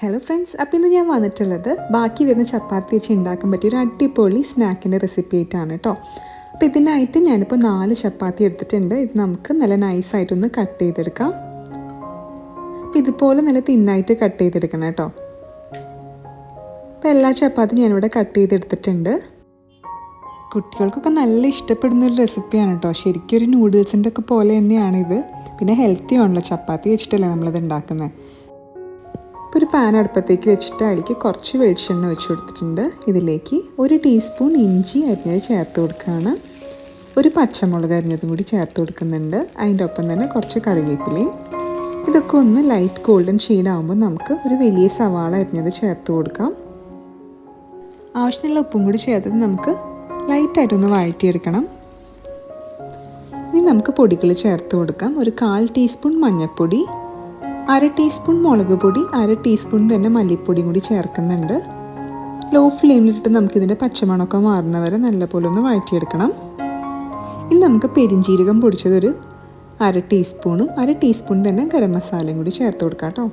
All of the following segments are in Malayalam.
ഹലോ ഫ്രണ്ട്സ്, അപ്പോൾ ഇന്ന് ഞാൻ വന്നിട്ടുള്ളത് ബാക്കി വരുന്ന ചപ്പാത്തി വെച്ച് ഉണ്ടാക്കാൻ പറ്റിയ ഒരു അടിപൊളി സ്നാക്കിൻ്റെ റെസിപ്പി ആയിട്ടാണ് കേട്ടോ. അപ്പോൾ ഇതിനായിട്ട് ഞാനിപ്പോൾ 4 ചപ്പാത്തി എടുത്തിട്ടുണ്ട്. ഇത് നമുക്ക് നല്ല നൈസായിട്ടൊന്ന് കട്ട് ചെയ്തെടുക്കാം. ഇതുപോലെ നല്ല തിന്നായിട്ട് കട്ട് ചെയ്തെടുക്കണം കേട്ടോ. അപ്പോൾ എല്ലാ ചപ്പാത്തിയും ഞാനിവിടെ കട്ട് ചെയ്തെടുത്തിട്ടുണ്ട്. കുട്ടികൾക്കൊക്കെ നല്ല ഇഷ്ടപ്പെടുന്നൊരു റെസിപ്പിയാണ് കേട്ടോ. ശരിക്കും ഒരു നൂഡിൽസിൻ്റെ ഒക്കെ പോലെ തന്നെയാണിത്. പിന്നെ ഹെൽത്തി ആണല്ലോ, ചപ്പാത്തി വെച്ചിട്ടല്ലേ നമ്മളിത് ഉണ്ടാക്കുന്നത്. ഇപ്പോൾ ഒരു പാൻ അടുപ്പത്തേക്ക് വെച്ചിട്ട് അതിലേക്ക് കുറച്ച് വെളിച്ചെണ്ണ വെച്ച് കൊടുത്തിട്ടുണ്ട്. ഇതിലേക്ക് 1 ടീസ്പൂൺ ഇഞ്ചി അരിഞ്ഞത് ചേർത്ത് കൊടുക്കുകയാണ്. ഒരു പച്ചമുളക് അരിഞ്ഞതും കൂടി ചേർത്ത് കൊടുക്കുന്നുണ്ട്. അതിൻ്റെ ഒപ്പം തന്നെ കുറച്ച് കറിവേപ്പിലയും. ഇതൊക്കെ ഒന്ന് ലൈറ്റ് ഗോൾഡൻ ഷെയ്ഡാകുമ്പോൾ നമുക്ക് ഒരു വലിയ സവാള അരിഞ്ഞത് ചേർത്ത് കൊടുക്കാം. ആവശ്യമുള്ള ഉപ്പും കൂടി ചേർത്തിട്ട് നമുക്ക് ലൈറ്റായിട്ടൊന്ന് വഴറ്റിയെടുക്കണം. ഇനി നമുക്ക് പൊടികൾ ചേർത്ത് കൊടുക്കാം. ഒരു 1/4 ടീസ്പൂൺ മഞ്ഞൾപ്പൊടി, 1/2 ടീസ്പൂൺ മുളക് പൊടി, 1/2 ടീസ്പൂൺ തന്നെ മല്ലിപ്പൊടിയും കൂടി ചേർക്കുന്നുണ്ട്. ലോ ഫ്ലെയിമിലിട്ട് നമുക്കിതിൻ്റെ പച്ചമണമൊക്കെ മാറുന്നവരെ നല്ലപോലെ ഒന്ന് വഴറ്റിയെടുക്കണം. ഇനി നമുക്ക് പെരിഞ്ജീരകം പൊടിച്ചതൊരു 1/2 ടീസ്പൂണും 1/2 ടീസ്പൂൺ തന്നെ ഗരം മസാലയും കൂടി ചേർത്ത് കൊടുക്കാം കേട്ടോ.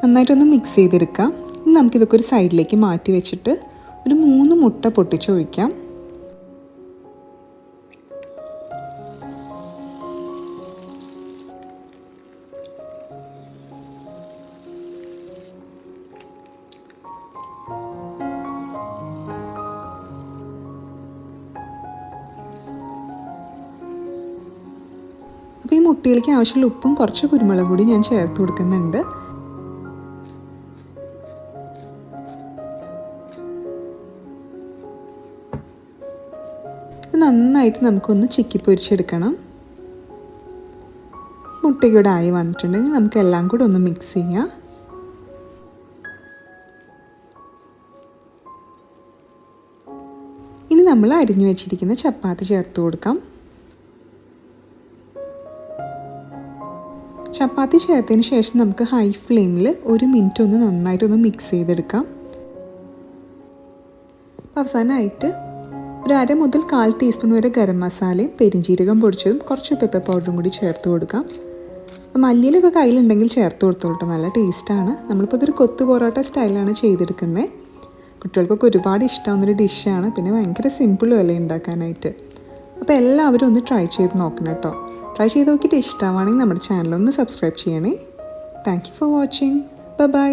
നന്നായിട്ടൊന്ന് മിക്സ് ചെയ്തെടുക്കാം. ഇനി നമുക്കിതൊക്കെ ഒരു സൈഡിലേക്ക് മാറ്റി വെച്ചിട്ട് ഒരു 3 മുട്ട പൊട്ടിച്ചൊഴിക്കാം. അപ്പോൾ ഈ മുട്ടയിലേക്ക് ആവശ്യമുള്ള ഉപ്പും കുറച്ച് കുരുമുളക് കൂടി ഞാൻ ചേർത്ത് കൊടുക്കുന്നുണ്ട്. നന്നായിട്ട് നമുക്കൊന്ന് ചിക്കി പൊരിച്ചെടുക്കണം. മുട്ടയൂടെ ആയി വന്നിട്ടുണ്ടെങ്കിൽ നമുക്ക് എല്ലാം കൂടെ ഒന്ന് മിക്സ് ചെയ്യാം. ഇനി നമ്മൾ അരിഞ്ഞു വെച്ചിരിക്കുന്ന ചപ്പാത്തി ചേർത്ത് കൊടുക്കാം. ചപ്പാത്തി ചേർത്തതിന് ശേഷം നമുക്ക് ഹൈ ഫ്ലെയിമിൽ 1 മിനിറ്റ് ഒന്ന് നന്നായിട്ടൊന്ന് മിക്സ് ചെയ്തെടുക്കാം. അവസാനമായിട്ട് ഒരു 1/2 മുതൽ 1/4 ടീസ്പൂൺ വരെ ഗരം മസാലയും പെരിഞ്ജീരകം പൊടിച്ചതും കുറച്ച് പെപ്പർ പൗഡറും കൂടി ചേർത്ത് കൊടുക്കാം. മല്ലിയിലൊക്കെ കയ്യിലുണ്ടെങ്കിൽ ചേർത്ത് കൊടുത്തോളൂ, നല്ല ടേസ്റ്റാണ്. നമ്മളിപ്പോൾ ഇതൊരു കൊത്തു പൊറോട്ട സ്റ്റൈലാണ് ചെയ്തെടുക്കുന്നത്. കുട്ടികൾക്കൊക്കെ ഒരുപാട് ഇഷ്ടമാവുന്നൊരു ഡിഷാണ്. പിന്നെ ഭയങ്കര സിമ്പിളും അല്ലേ ഉണ്ടാക്കാനായിട്ട്. അപ്പോൾ എല്ലാവരും ഒന്ന് ട്രൈ ചെയ്ത് നോക്കണം കേട്ടോ. ട്രൈ ചെയ്ത് നോക്കിയിട്ട് ഇഷ്ടമാണെങ്കിൽ നമ്മുടെ ചാനലൊന്ന് സബ്സ്ക്രൈബ് ചെയ്യണേ. Thank you for watching. By.